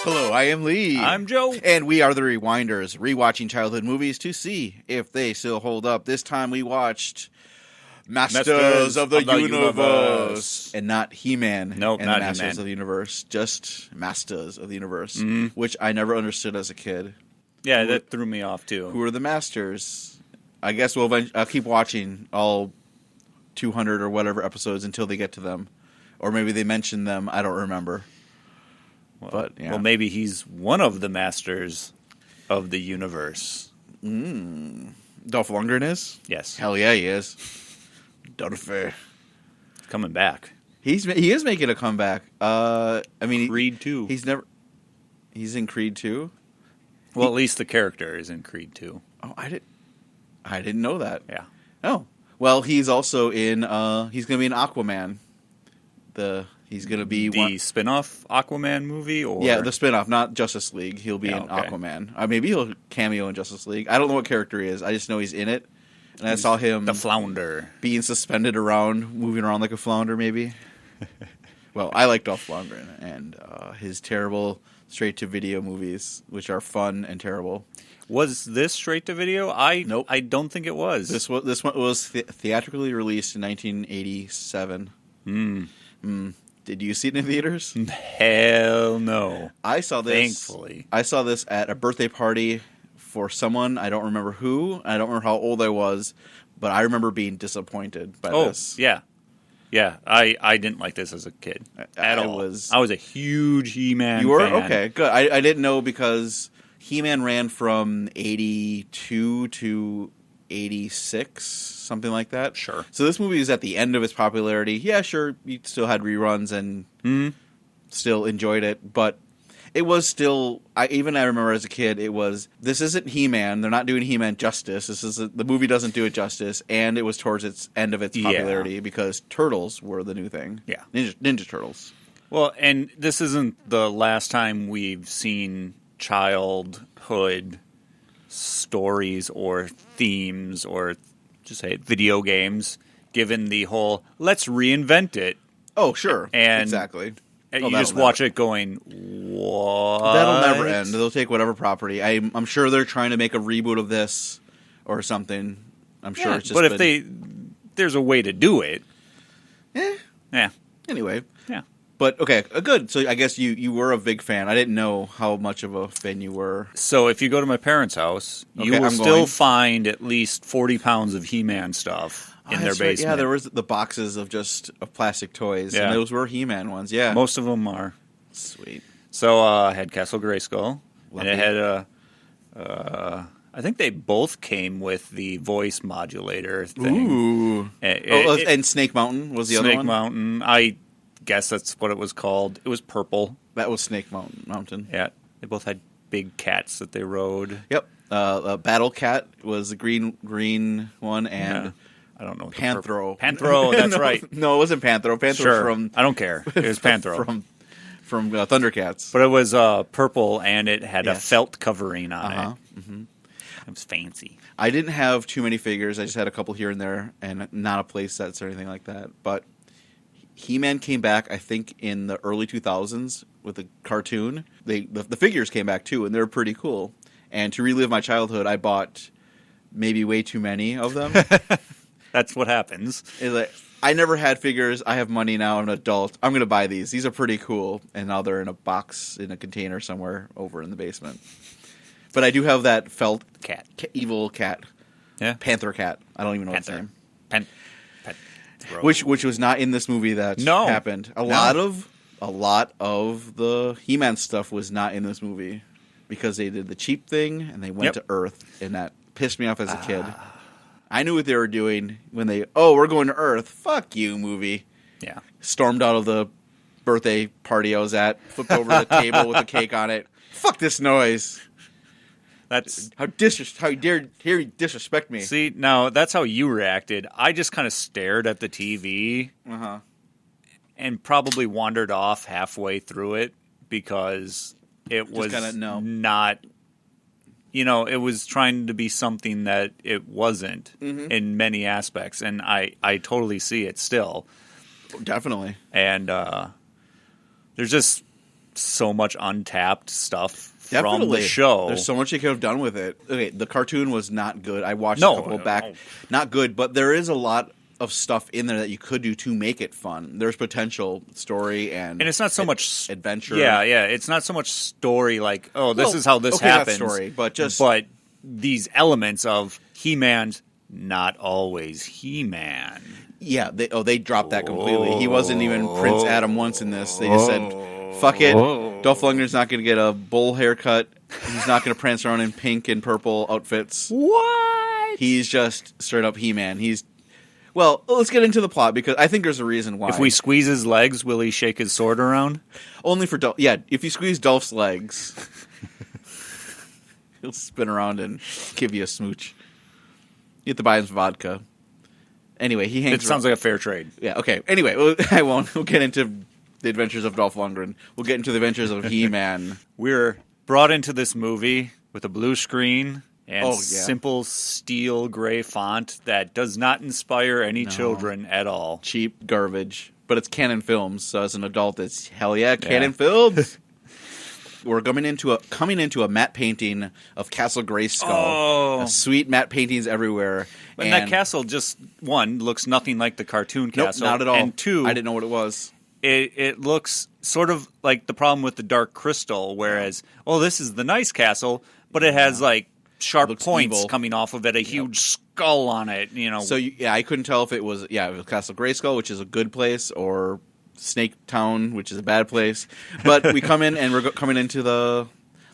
Hello, I am Lee. I'm Joe. And we are the Rewinders, rewatching childhood movies to see if they still hold up. This time we watched Masters of the Universe. And not He-Man Nope, and not the Masters He-Man. of the Universe. Just Masters of the Universe, Mm-hmm. which I never understood as a kid. Yeah, that threw me off, too. Who are the Masters? I guess I'll keep watching all 200 or whatever episodes until they get to them. Or maybe they mention them. I don't remember. Well, maybe he's one of the Masters of the Universe. Dolph Lundgren is? Yes. Hell yeah, he is. Dolph. Coming back. He is making a comeback. Creed 2. He's in Creed 2? Well, at least the character is in Creed 2. Oh, I didn't know that. Yeah. Oh. Well, he's also in he's going to be in Aquaman. He's going to be the spin-off Aquaman movie? Or yeah, the spin-off, not Justice League. He'll be in okay. Aquaman. Maybe he'll cameo in Justice League. I don't know what character he is. I just know he's in it. And I saw him the flounder being suspended around, moving around like a flounder, maybe. Well, I like Dolph Lundgren and his terrible straight-to-video movies, which are fun and terrible. Was this straight-to-video? Nope. I don't think it was. This one was theatrically released in 1987. Did you see it in theaters? Hell no. I saw this. Thankfully. I saw this at a birthday party for someone. I don't remember who. I don't remember how old I was, but I remember being disappointed by this. Yeah. Yeah, I didn't like this as a kid at all. I was a huge He-Man fan. You were? Okay, good. I didn't know because He-Man ran from 82 to 86, something like that. Sure. So this movie is at the end of its popularity. Yeah, sure, you still had reruns and still enjoyed it, but it was still. I remember as a kid, this isn't He-Man. They're not doing He-Man justice. The movie doesn't do it justice, and it was towards its end of its popularity because Turtles were the new thing. Yeah, Ninja Turtles. Well, and this isn't the last time we've seen childhood stories or themes or just say it, video games given the whole let's reinvent it. Oh, sure. And exactly. You just watch it going, what? That'll never end. They'll take whatever property. I'm sure they're trying to make a reboot of this or something. I'm sure it's just but if there's a way to do it. Yeah. Anyway. Yeah. But, okay, good. So I guess you were a big fan. I didn't know how much of a fan you were. So if you go to my parents' house, you will still find at least 40 pounds of He-Man stuff in their basement. Right. Yeah, there was the boxes of plastic toys, and those were He-Man ones, yeah. Most of them are. Sweet. So I had Castle Grayskull, Lovely. And it had I think they both came with the voice modulator thing. Ooh. And Snake Mountain was the other one? Snake Mountain. I guess that's what it was called. It was purple. That was Snake Mountain. Yeah. They both had big cats that they rode. Yep. Battle Cat was the green one, and... Yeah. I don't know. Panthro. Panthro, that's right. No, it wasn't Panthro. Panthro sure. from... I don't care. It was Panthro. from Thundercats. But it was purple, and it had a felt covering on it. Mm-hmm. It was fancy. I didn't have too many figures. I just had a couple here and there, and not a play sets or anything like that. But He-Man came back, I think, in the early 2000s with a cartoon. The figures came back, too, and they were pretty cool. And to relive my childhood, I bought maybe way too many of them. That's what happens. I never had figures. I have money now. I'm an adult. I'm going to buy these. These are pretty cool. And now they're in a box, in a container somewhere over in the basement. But I do have that felt cat. Evil cat. Yeah. Panther cat. I don't even know its name. Which was not in this movie that happened. A lot of the He-Man stuff was not in this movie because they did the cheap thing and they went to Earth, and that pissed me off as a kid. I knew what they were doing when we're going to Earth. Fuck you, movie. Yeah. Stormed out of the birthday party I was at, flipped over the table with a cake on it. Fuck this noise. That's how dare you disrespect me. See, now that's how you reacted. I just kind of stared at the TV and probably wandered off halfway through it because it was not... it was trying to be something that it wasn't in many aspects, and I totally see it still. Definitely. And there's just so much untapped stuff from the show. There's so much they could have done with it. Okay, the cartoon was not good. I watched a couple back. Not good, but there is a lot of stuff in there that you could do to make it fun. There's potential story and it's not so much adventure. Yeah. It's not so much story like, this is how this happens. Not story, but these elements of He-Man's not always He-Man. Yeah, they dropped that completely. He wasn't even Prince Adam once in this. They just said, fuck it. Dolph Lundgren's not going to get a bowl haircut. He's not going to prance around in pink and purple outfits. What? He's just straight up He-Man. Well, let's get into the plot, because I think there's a reason why. If we squeeze his legs, will he shake his sword around? Only for Dolph. Yeah, if you squeeze Dolph's legs, he'll spin around and give you a smooch. You have to buy him some vodka. Anyway, he hangs. It sounds like a fair trade. Yeah, okay. Anyway, I won't. We'll get into the adventures of Dolph Lundgren. We'll get into the adventures of He-Man. We're brought into this movie with a blue screen and simple steel gray font that does not inspire any children at all. Cheap garbage. But it's Canon Films, so as an adult, it's hell yeah, Canon Films. We're coming into a matte painting of Castle Grayskull. Sweet matte paintings everywhere. And that castle just, one, looks nothing like the cartoon castle. Nope, not at all. And two, I didn't know what it was. It looks sort of like the problem with the Dark Crystal, whereas, this is the nice castle, but it has like sharp points evil. Coming off of it, a huge skull on it, So, I couldn't tell if it was Castle Grayskull, which is a good place, or Snake Town, which is a bad place. But we come in, and we're coming into the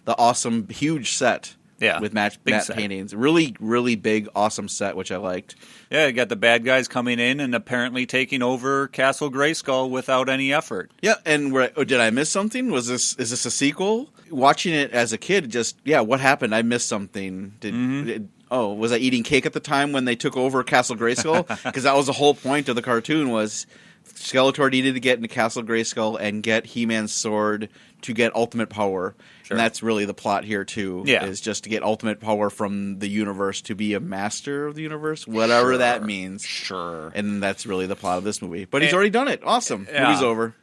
awesome, huge set with matte paintings. Really, really big, awesome set, which I liked. Yeah, you got the bad guys coming in and apparently taking over Castle Grayskull without any effort. Yeah, and did I miss something? Is this a sequel? Watching it as a kid, what happened? I missed something. Was I eating cake at the time when they took over Castle Grayskull? Because that was the whole point of the cartoon was Skeletor needed to get into Castle Grayskull and get He-Man's sword to get ultimate power. Sure. And that's really the plot here, too, is just to get ultimate power from the universe to be a master of the universe, whatever that means. Sure. And that's really the plot of this movie. But he's already done it. Awesome. Movie's over.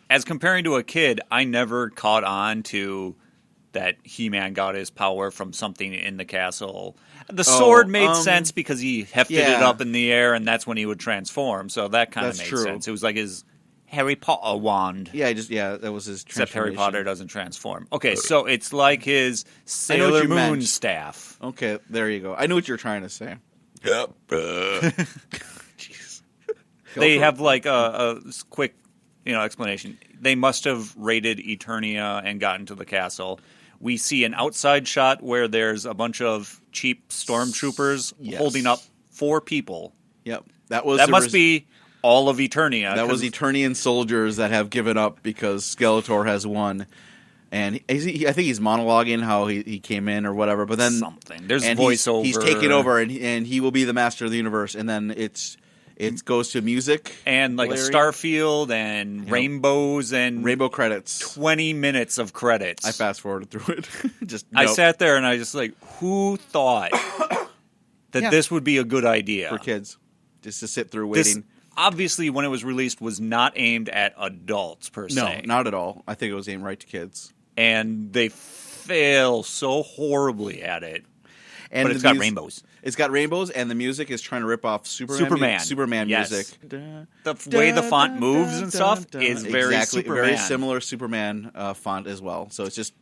As comparing to a kid, I never caught on to that He-Man got his power from something in the castle. The sword made sense because he hefted it up in the air, and that's when he would transform. So that kind of made sense. It was like his Harry Potter wand. Yeah, that was his transformation. Except Harry Potter doesn't transform. Okay, so it's like his Sailor Moon staff. Okay, there you go. I know what you're trying to say. Yep. Jeez. They have like a quick explanation. They must have raided Eternia and gotten to the castle. We see an outside shot where there's a bunch of cheap stormtroopers holding up 4 people. Yep. That must be all of Eternia. That was Eternian soldiers that have given up because Skeletor has won. And I think he's monologuing how he came in or whatever. But then there's voiceover. He's taking over and he will be the master of the universe. And then it goes to music. And like a Starfield and rainbows and rainbow credits. 20 minutes of credits. I fast forwarded through it. I sat there and I just who thought that this would be a good idea? For kids. Just to sit through waiting. This, obviously, when it was released, was not aimed at adults per se. No, not at all. I think it was aimed right to kids. And they fail so horribly at it. But it's got rainbows. It's got rainbows, and the music is trying to rip off Superman music. The way the font moves and stuff is very Superman. Very similar Superman font as well. So it's just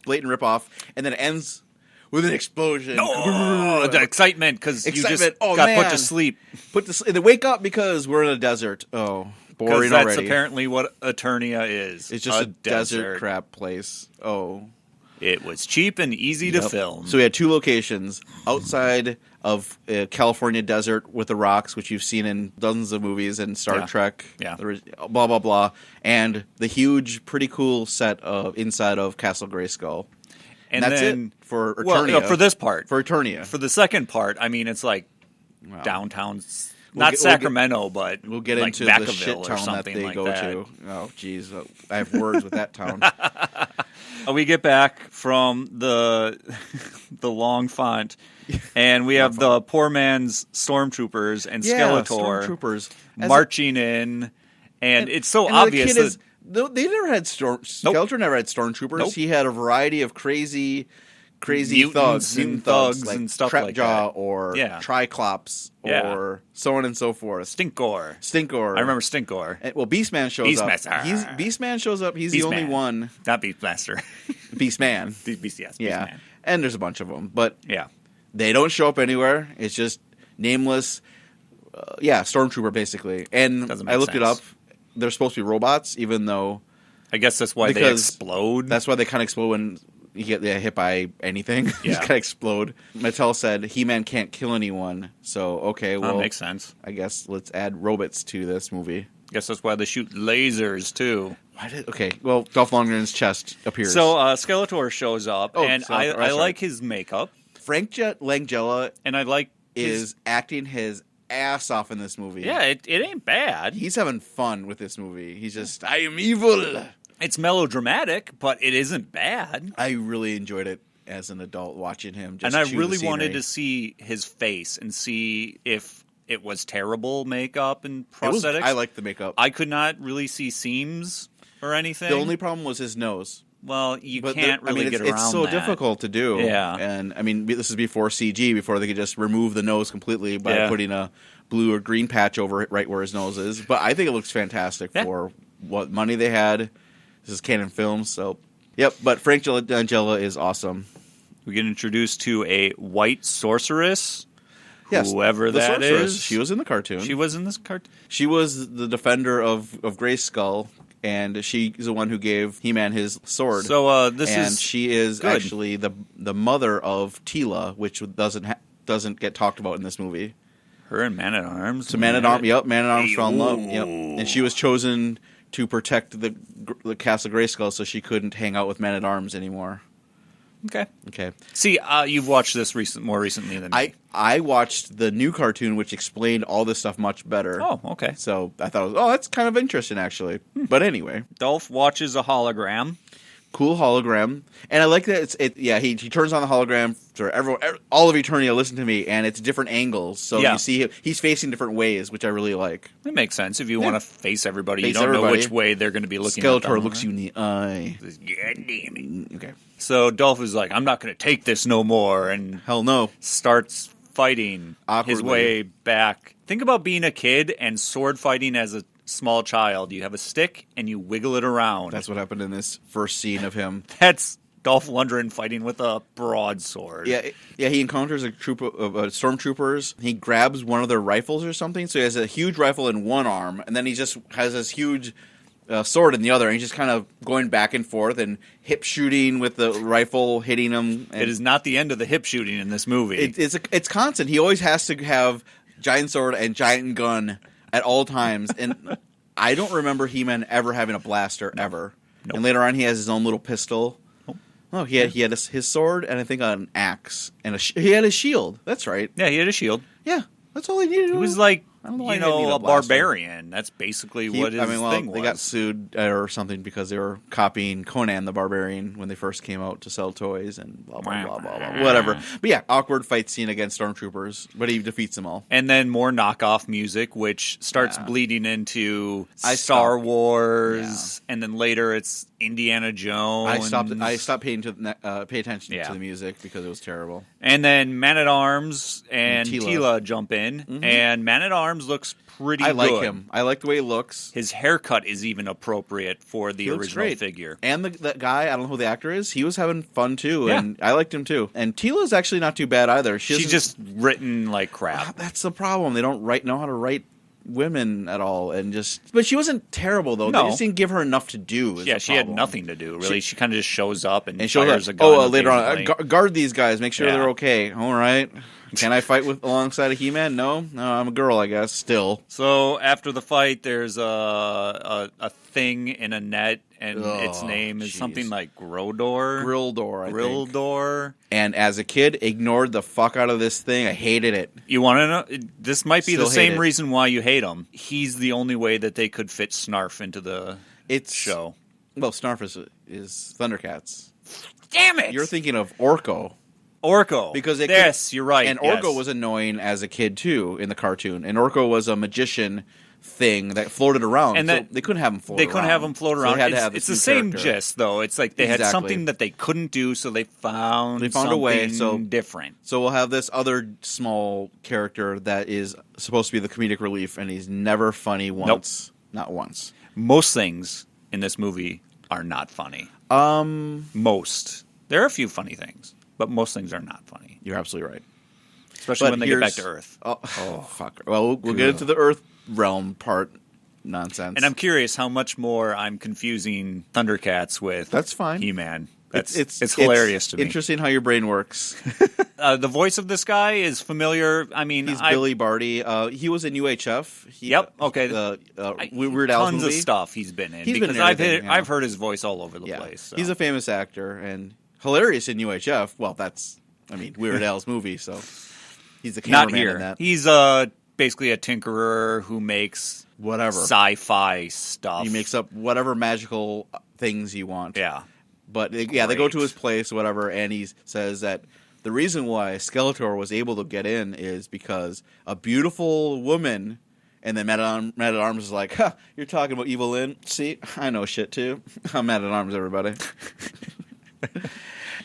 blatant rip off, and then it ends with an explosion. Oh, the excitement because you just got put to sleep. They wake up because we're in a desert. Oh, boring that's already. apparently what Eternia is. It's just a desert crap place. Oh. It was cheap and easy to film. So we had 2 locations outside of California desert with the rocks, which you've seen in dozens of movies and Star Trek, blah, blah, blah, and the huge, pretty cool set of inside of Castle Grayskull. And that's it for Eternia. Well, for this part. For Eternia. For the second part, I mean, it's like downtown, not Sacramento, but we'll get like into Vacaville the shit town that they like go to. Oh, geez. I have words with that town. We get back from the long font, and we have the poor man's stormtroopers and Skeletor stormtroopers marching in, and it's so obvious. No, they never had Skeletor never had stormtroopers. Nope. He had a variety of crazy Mutants mutant thugs like and stuff like Trapjaw that. or Yeah. Triclops or so on and so forth. Stinkgore. I remember Stinkgore. Well, Beastman shows up. Beastmaster. Beastman shows up. He's the only one. Not Beastmaster. Beastman. Yes, Yeah. Beastman. And there's a bunch of them, but Yeah. they don't show up anywhere. It's just nameless. Stormtrooper basically. And I looked it up. They're supposed to be robots, even though I guess that's why they explode. That's why they kind of explode when you get hit by anything. Yeah. Just kind of explode. Mattel said He-Man can't kill anyone, so okay, well, that makes sense. I guess let's add robots to this movie. Guess that's why they shoot lasers too. Dolph Lundgren's chest appears. So Skeletor shows up, and I like his makeup. Frank Langella and I like is acting his ass off in this movie. Yeah, it ain't bad. He's having fun with this movie. He's just, I am evil. It's melodramatic, but it isn't bad. I really enjoyed it as an adult watching him. And I really wanted to see his face and see if it was terrible makeup and prosthetics. I like the makeup. I could not really see seams or anything. The only problem was his nose. Well, can't really get around that. It's so difficult to do. Yeah. And, I mean, this is before CG, before they could just remove the nose completely by putting a blue or green patch over it right where his nose is. But I think it looks fantastic for what money they had. This is Canon Films, so... Yep, but Frank Langella is awesome. We get introduced to a white sorceress, yes, whoever that is. She was in the cartoon. She was in this cartoon? She was the defender of Grayskull, and she's the one who gave He-Man his sword. So she is good. Actually the mother of Teela, which doesn't get talked about in this movie. Her and Man-at-Arms. So Man-at-Arms fell in love. Yep, and she was chosen to protect the Castle Grayskull, so she couldn't hang out with Men-at-Arms anymore. Okay. See, you've watched this more recently than me. I watched the new cartoon, which explained all this stuff much better. Oh, okay. So I thought, that's kind of interesting, actually. But anyway. Dolph watches a hologram. Cool hologram. And I like that he turns on the hologram for all of eternity to listen to me, and it's different angles. So you see him, he's facing different ways, which I really like. It makes sense. If you want to face everybody, you don't know which way they're going to be looking at. Skeletor looks you in the eye. God damn it. Okay. So Dolph is like, I'm not going to take this no more, and hell no. Starts fighting his way back. Think about being a kid and sword fighting as a small child. You have a stick and you wiggle it around. That's what happened in this first scene of him. That's Dolph Lundgren fighting with a broadsword. Yeah. He encounters a troop of stormtroopers. He grabs one of their rifles or something. So he has a huge rifle in one arm, and then he just has this huge sword in the other. And he's just kind of going back and forth and hip shooting with the rifle, hitting him. And it is not the end of the hip shooting in this movie. It's constant. He always has to have giant sword and giant gun at all times, and I don't remember He-Man ever having a blaster ever. Nope. And later on, he has his own little pistol. Nope. Oh, he had his sword and I think an axe and he had his shield. That's right. Yeah, he had a shield. Yeah, that's all he needed. He was like a blaster. barbarian. That's basically what his thing was. They got sued or something because they were copying Conan the Barbarian when they first came out to sell toys and blah, blah, blah, blah, blah, whatever. But yeah, awkward fight scene against stormtroopers, but he defeats them all. And then more knockoff music, which starts bleeding into Star Wars, and then later it's Indiana Jones. I stopped pay attention to the music because it was terrible. And then Man-at-Arms and Teela jump in, and Man-at-Arms looks pretty good. I like him. I like the way he looks. His haircut is even appropriate for the original figure. And that guy, I don't know who the actor is, he was having fun too, and I liked him too. And Teela's actually not too bad either. She's just written like crap. That's the problem. They don't know how to write women at all, but she wasn't terrible though. No. They just didn't give her enough to do. She had nothing to do really. She kind of just shows up and fires a gun. Later on, guard these guys, make sure they're okay. All right. Can I fight alongside of He-Man? No, I'm a girl, I guess. Still. So after the fight, there's a thing in a net, and its name is something like Grodor. Grildor. And as a kid, ignored the fuck out of this thing. I hated it. You want to know? This might be the same reason why you hate him. He's the only way that they could fit Snarf into the show. Well, Snarf is Thundercats. Damn it! You're thinking of Orko. Because you're right. And Orko was annoying as a kid too in the cartoon. And Orko was a magician thing that floated around. And so they couldn't have him float around. They couldn't have him float around. It's the same gist, though. It's like they had something that they couldn't do, so they found a way. So different. So we'll have this other small character that is supposed to be the comedic relief, and he's never funny once. Nope. Not once. Most things in this movie are not funny. Most. There are a few funny things, but most things are not funny. You're absolutely right. Especially when they get back to Earth. Oh, fuck. Well, we'll get into the Earth realm part nonsense. And I'm curious how much more I'm confusing Thundercats with He-Man. It's hilarious to me. Interesting how your brain works. The voice of this guy is familiar. I mean, he's Billy Barty. He was in UHF. Okay. Weird Al's tons movie. of stuff he's been in. He's been in everything, I've heard his voice all over the place. So. He's a famous actor and hilarious in UHF. Well, that's Weird Al's movie, so he's the cameraman in that. He's basically a tinkerer who makes whatever sci-fi stuff. He makes up whatever magical things you want. Yeah. But they go to his place, whatever, and he says that the reason why Skeletor was able to get in is because a beautiful woman, and then Man-at-Arms is like, "Ha, you're talking about Evil-Lyn? See, I know shit too. I'm Man-at-Arms, everybody."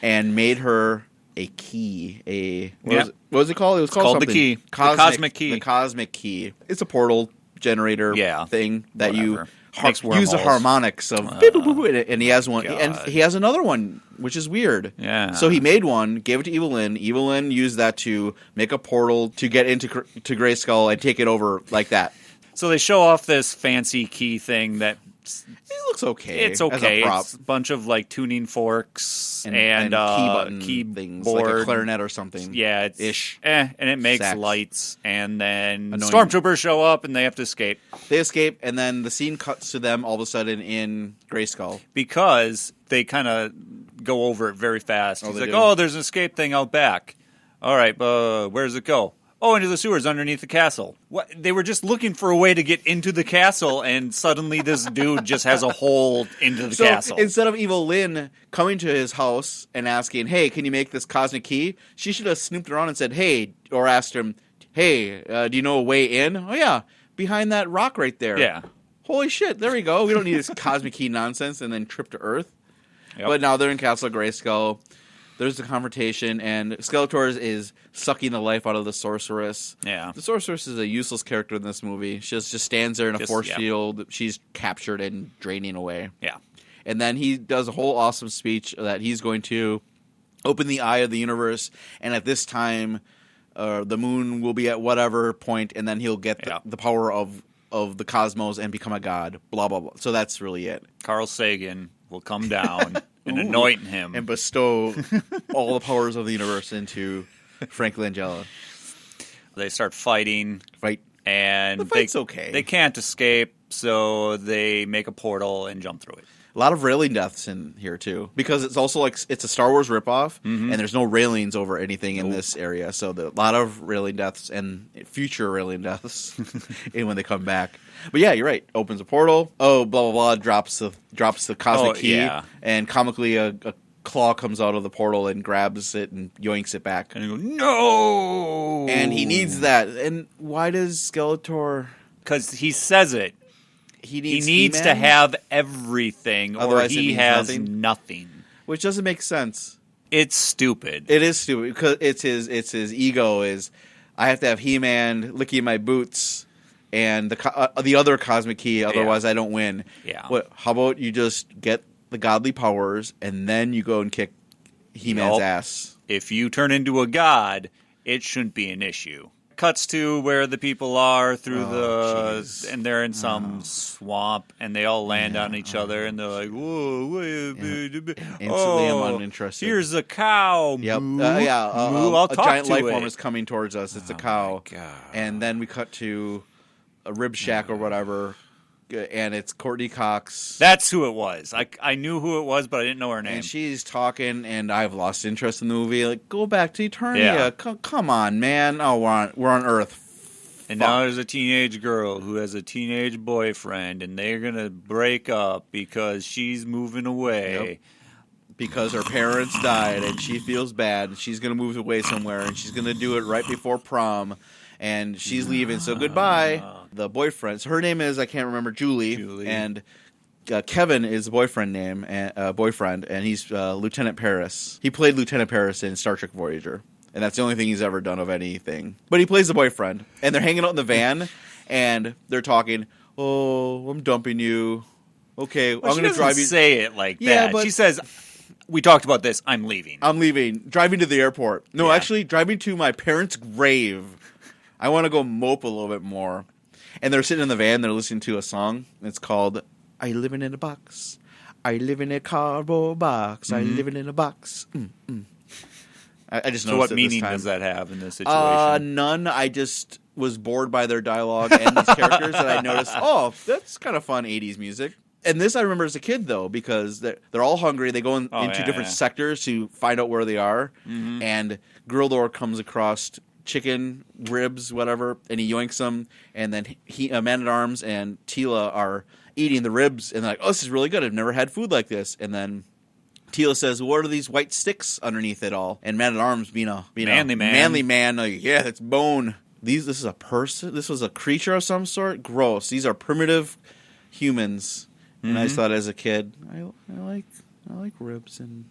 And made her a key. What was it called? It was called something. The key. The cosmic key. The cosmic key. It's a portal generator thing that you use the harmonics of and he has one and he has another one which is weird. Yeah. So he made one, gave it to Evil-Lyn. Evil-Lyn used that to make a portal to get into Grayskull and take it over like that. So they show off this fancy key thing that it looks okay. It's okay. It's a bunch of like tuning forks and key things like a clarinet or something. Yeah, it's ish. And it makes lights. And then stormtroopers show up and they have to escape. They escape, and then the scene cuts to them all of a sudden in Grayskull because they kind of go over it very fast. He's like, there's an escape thing out back. All right, where does it go? Oh, into the sewers underneath the castle. What? They were just looking for a way to get into the castle, and suddenly this dude just has a hole into the castle. Instead of Evil-Lyn coming to his house and asking, "Hey, can you make this cosmic key?" she should have snooped around and said, "Hey," or asked him, "Hey, do you know a way in?" "Oh yeah, behind that rock right there." Yeah. Holy shit! There we go. We don't need this cosmic key nonsense and then trip to Earth. Yep. But now they're in Castle Grayskull. There's the confrontation, and Skeletor is sucking the life out of the sorceress. Yeah. The sorceress is a useless character in this movie. She just stands there in a force field. She's captured and draining away. Yeah. And then he does a whole awesome speech that he's going to open the eye of the universe, and at this time, the moon will be at whatever point, and then he'll get the power of the cosmos and become a god, blah, blah, blah. So that's really it. Carl Sagan will come down and anoint him. And bestow all the powers of the universe into Frank Langella. They start fighting. And the fight's okay. They can't escape, so they make a portal and jump through it. A lot of railing deaths in here, too. Because it's also like it's a Star Wars ripoff, and there's no railings over anything in this area. So a lot of railing deaths and future railing deaths when they come back. But yeah, you're right. Opens a portal. Oh, blah, blah, blah. Drops the cosmic key. Yeah. And comically, a claw comes out of the portal and grabs it and yoinks it back. And you go, no! And he needs that. And why does Skeletor... Because he says it. He needs to have everything, otherwise or he has nothing. Which doesn't make sense. It's stupid. It is stupid because it's his ego is I have to have He-Man licking my boots and the other cosmic key, otherwise I don't win. Yeah. How about you just get the godly powers and then you go and kick He-Man's ass? If you turn into a god, it shouldn't be an issue. Cuts to where the people are through and they're in some swamp, and they all land on each other, and they're like, "Whoa, instantly I'm uninterested." Here's a cow. Yep. Moo, I'll talk a giant to life it. form is coming towards us. It's a cow, and then we cut to a rib shack or whatever. And it's Courtney Cox. That's who it was. I knew who it was, but I didn't know her name. And she's talking, and I've lost interest in the movie. Like, go back to Eternia. Yeah. Come on, man. Oh, we're on Earth. And now there's a teenage girl who has a teenage boyfriend, and they're going to break up because she's moving away. Yep. Because her parents died, and she feels bad, and she's going to move away somewhere, and she's going to do it right before prom. and she's leaving. So goodbye. The boyfriend. So her name is, I can't remember, Julie. And Kevin is the boyfriend, and he's Lieutenant Paris. He played Lieutenant Paris in Star Trek Voyager, and that's the only thing he's ever done of anything. But he plays the boyfriend, and they're hanging out in the van, and they're talking. Oh, I'm dumping you. Okay, well, I'm going to drive you. Say it like that. But she says, "We talked about this. I'm leaving. Driving to the airport. No, actually, driving to my parents' grave. I want to go mope a little bit more." And they're sitting in the van. They're listening to a song. It's called "I Living in a Box. I live in a cardboard box. I living in a box." I just noticed. So what meaning does that have in this situation? None. I just was bored by their dialogue and these characters, and I noticed, oh, that's kind of fun 80s music. And this I remember as a kid, though, because they're all hungry. They go into different sectors to find out where they are, and Grildor comes across chicken, ribs, whatever, and he yoinks them, and then Man-at-Arms and Tila are eating the ribs, and they're like, oh, this is really good. I've never had food like this. And then Tila says, what are these white sticks underneath it all? And Man-at-Arms being a manly man, like, yeah, that's bone. This is a person? This was a creature of some sort? Gross. These are primitive humans. And I just thought as a kid, I like ribs. And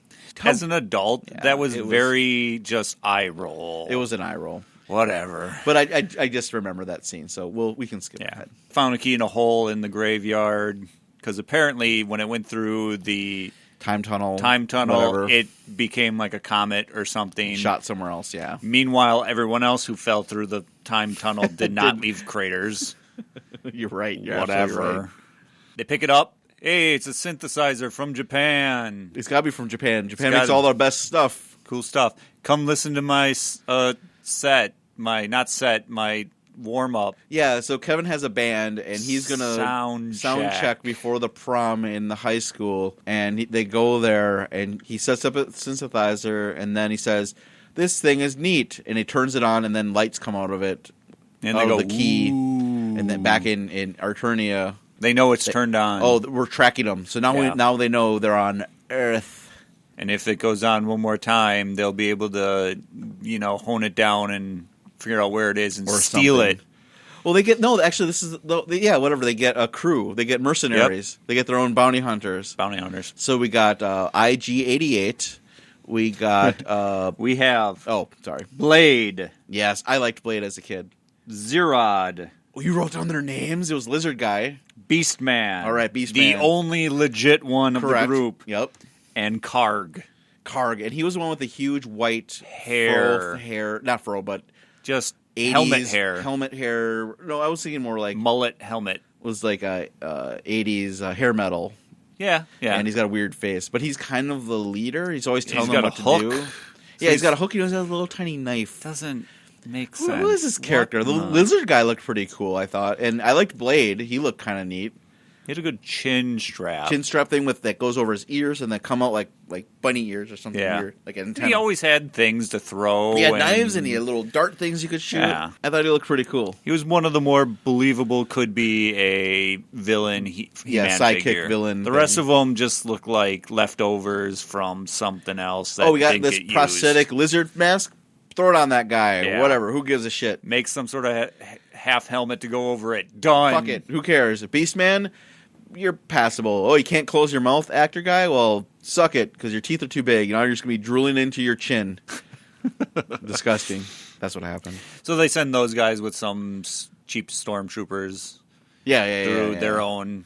as an adult, that was very just eye roll. It was an eye roll. Whatever. But I just remember that scene, so we can skip ahead. Found a key in a hole in the graveyard, because apparently when it went through the Time tunnel, whatever. It became like a comet or something. Shot somewhere else, yeah. Meanwhile, everyone else who fell through the time tunnel did not leave craters. You're right. Whatever. Right. They pick it up. Hey, it's a synthesizer from Japan. It's got to be from Japan. Japan makes all our best stuff. Cool stuff. Come listen to my my warm-up. Yeah, so Kevin has a band, and he's going to sound check before the prom in the high school. And they go there, and he sets up a synthesizer, and then he says, this thing is neat. And he turns it on, and then lights come out of it. And they go, the key. Ooh. And then back in Arturnia. They know it's turned on. Oh, we're tracking them. So now they know they're on Earth. And if it goes on one more time, they'll be able to, hone it down and figure out where it is and steal it. Well, they get whatever. They get a crew. They get mercenaries. Yep. They get their own bounty hunters. So we got IG-88. We got we have Blade. Yes, I liked Blade as a kid. Zerod. Well, you wrote down their names. It was Lizard Guy. Beastman. All right, Beastman. The only legit one of the group. Yep. And Karg. And he was the one with the huge white hair. Not furrow, but just 80s helmet hair. No, I was thinking more like mullet helmet. Was like a 80s hair metal. Yeah. And he's got a weird face, but he's kind of the leader. He's always telling them what to do. Yeah, he's got a hook. He has a little tiny knife. Doesn't make sense. Who is this character? The lizard guy looked pretty cool, I thought, and I liked Blade. He looked kind of neat. He had a good chin strap thing that goes over his ears and that come out like bunny ears or something weird, like an antenna. He always had things to throw. He had knives and he had little dart things you could shoot. Yeah. I thought he looked pretty cool. He was one of the more believable, could be a villain. Sidekick figure. Villain. The rest of them just look like leftovers from something else. We got this prosthetic lizard mask. Throw it on that guy. Yeah. Whatever. Who gives a shit? Make some sort of half helmet to go over it. Done. Fuck it. Who cares? Beastman. You're passable. Oh, you can't close your mouth, actor guy? Well, suck it, because your teeth are too big. You're just going to be drooling into your chin. Disgusting. That's what happened. So they send those guys with some cheap stormtroopers through their own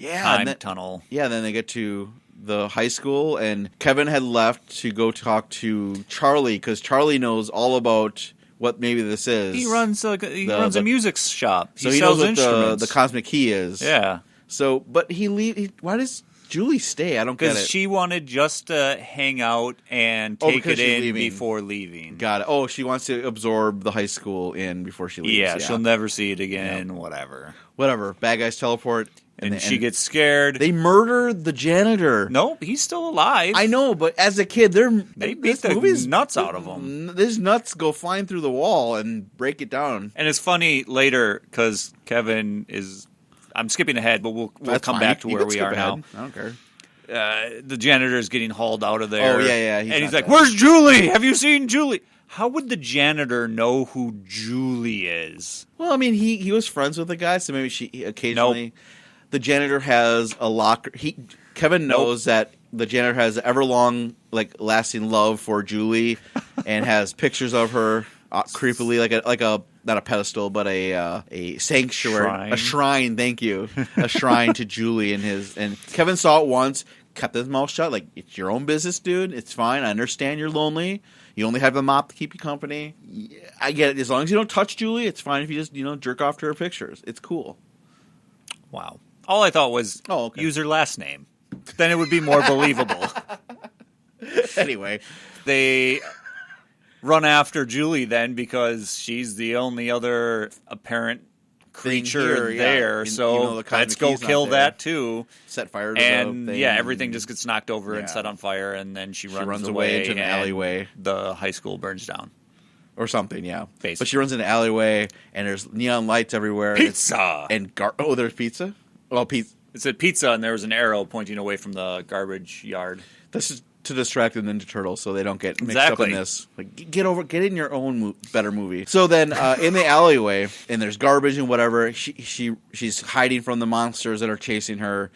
time tunnel. Yeah, then they get to the high school, and Kevin had left to go talk to Charlie, because Charlie knows all about what maybe this is. He runs a music shop. So he knows what the cosmic key is. Yeah. So, but why does Julie stay? I don't get it. Because she wanted just to hang out and take it in before leaving. Got it. Oh, she wants to absorb the high school in before she leaves. Yeah, she'll never see it again, whatever. Bad guys teleport. And she gets scared. They murder the janitor. No, he's still alive. I know, but as a kid, they beat the nuts out of him. His nuts go flying through the wall and break it down. And it's funny later, because Kevin is... I'm skipping ahead, but we'll come back to where we are now. I don't care. The janitor is getting hauled out of there. Oh, yeah. And he's like, where's Julie? Have you seen Julie? How would the janitor know who Julie is? Well, I mean, he was friends with the guy, so maybe she occasionally. Nope. The janitor has a locker. Kevin knows that the janitor has everlong, lasting love for Julie, and has pictures of her creepily, like a not a pedestal, but a sanctuary, a shrine. Thank you, a shrine to Julie in his. And Kevin saw it once, kept his mouth shut. Like, it's your own business, dude. It's fine. I understand you're lonely. You only have the mop to keep you company. I get it. As long as you don't touch Julie, it's fine if you just jerk off to her pictures. It's cool. Wow. All I thought was use her last name. Then it would be more believable. Anyway. They run after Julie then because she's the only other apparent creature there. So let's go kill that too. Set fire to and the thing. Everything just gets knocked over and set on fire, and then she runs away into an alleyway. The high school burns down. Or something, yeah. Basically. But she runs in an alleyway, and there's neon lights everywhere. Pizza! There's pizza? Well, pizza. It said pizza, and there was an arrow pointing away from the garbage yard. This is to distract the Ninja Turtles so they don't get mixed up in this. Get in your own better movie. So then, in the alleyway, and there's garbage and whatever, she's hiding from the monsters that are chasing her,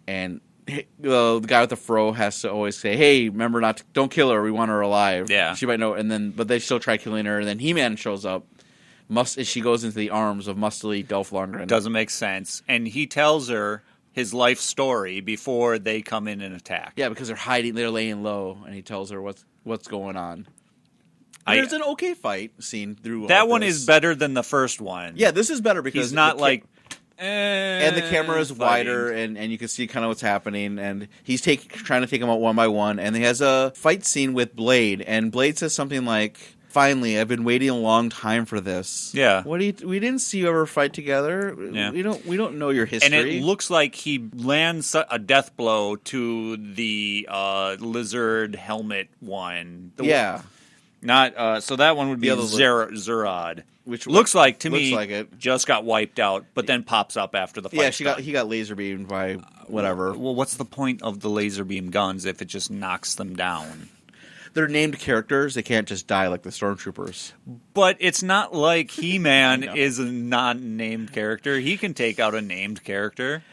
and the guy with the fro has to always say, "Hey, remember don't kill her. We want her alive." Yeah, she might know, but they still try killing her. And then He-Man shows up. She goes into the arms of muscly Dolph Lundgren. Doesn't make sense. And he tells her his life story before they come in and attack. Yeah, because they're hiding, they're laying low, and he tells her what's going on. There's an okay fight scene through that one is better than the first one. Yeah, this is better because he's not and the camera is wider, and you can see kind of what's happening, and he's trying to take them out one by one, and he has a fight scene with Blade, and Blade says something like, "Finally, I've been waiting a long time for this." Yeah. We didn't see you ever fight together. Yeah. We don't know your history. And it looks like he lands a death blow to the lizard helmet one. So that one would be Zerod. Which looks like to me it just got wiped out, but then pops up after the fight. Yeah, he got laser beamed by whatever. Well, what's the point of the laser beam guns if it just knocks them down? They're named characters. They can't just die like the Stormtroopers. But it's not like He-Man is a non-named character. He can take out a named character.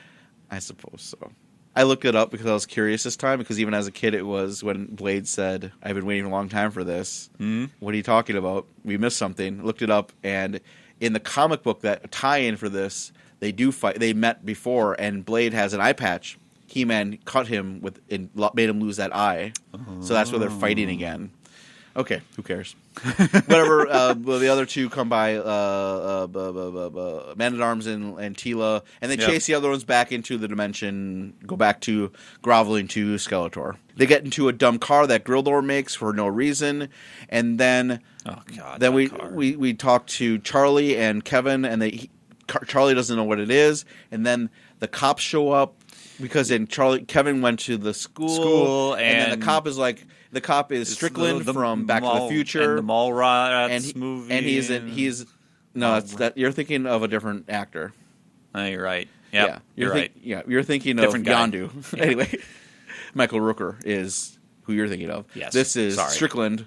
I suppose so. I looked it up because I was curious this time, because even as a kid it was when Blade said, "I've been waiting a long time for this." Mm-hmm. What are you talking about? We missed something. Looked it up, and in the comic book that tie-in for this, they do fight. They met before, and Blade has an eye patch. He-Man cut him and made him lose that eye. So that's where they're fighting again. Okay, who cares? Whatever. The other two come by, Man-at-Arms and Tila, and they chase the other ones back into the dimension, go back to groveling to Skeletor. They get into a dumb car that Grildor makes for no reason, and then we talk to Charlie and Kevin, and Charlie doesn't know what it is, and then the cops show up. Because then Kevin went to the school and then the cop is Strickland from Back to the Future, and the Mallrats movie, and you're thinking of a different actor. You're right. Yep, you're right. You're thinking different of Yondu. Yeah. Anyway, Michael Rooker is who you're thinking of. Yes. This is Strickland.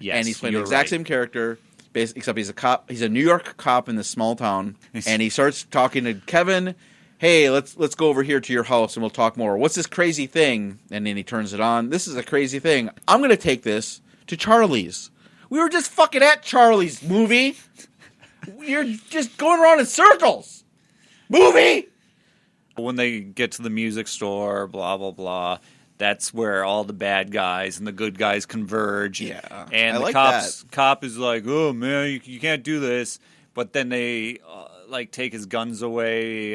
Yes, and he's playing the exact same character. Except he's a cop. He's a New York cop in this small town, and he starts talking to Kevin. Hey, let's go over here to your house and we'll talk more. What's this crazy thing? And then he turns it on. This is a crazy thing. I'm going to take this to Charlie's. We were just fucking at Charlie's, movie. You're just going around in circles. Movie! When they get to the music store, blah, blah, blah, that's where all the bad guys and the good guys converge. Yeah. And the cop is like, "Oh, man, you can't do this." But then they, take his guns away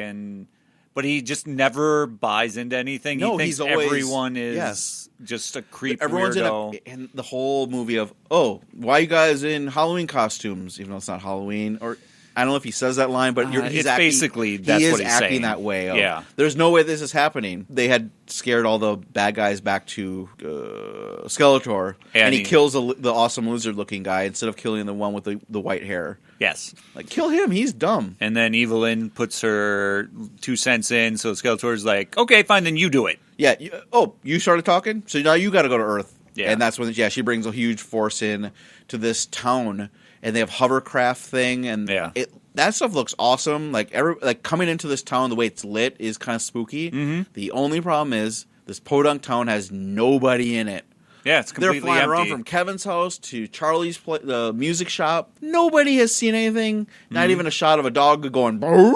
But he just never buys into anything. No, he thinks everyone is just a creep weirdo. In the whole movie of, why are you guys in Halloween costumes? Even though it's not Halloween. Or I don't know if he says that line, but it's basically that's what he's acting saying. That way. Yeah. There's no way this is happening. They had scared all the bad guys back to Skeletor. And he kills the awesome lizard-looking guy instead of killing the one with the white hair. Yes. Kill him. He's dumb. And then Evil-Lyn puts her 2 cents in, so Skeletor's like, "Okay, fine, then you do it." Yeah. You started talking? So now you got to go to Earth. Yeah. And that's when, she brings a huge force in to this town, and they have hovercraft thing, and that stuff looks awesome. Like coming into this town, the way it's lit is kind of spooky. Mm-hmm. The only problem is this podunk town has nobody in it. Yeah, it's completely empty. They're flying around empty. from Kevin's house to Charlie's the music shop. Nobody has seen anything. Not even a shot of a dog going, Brr!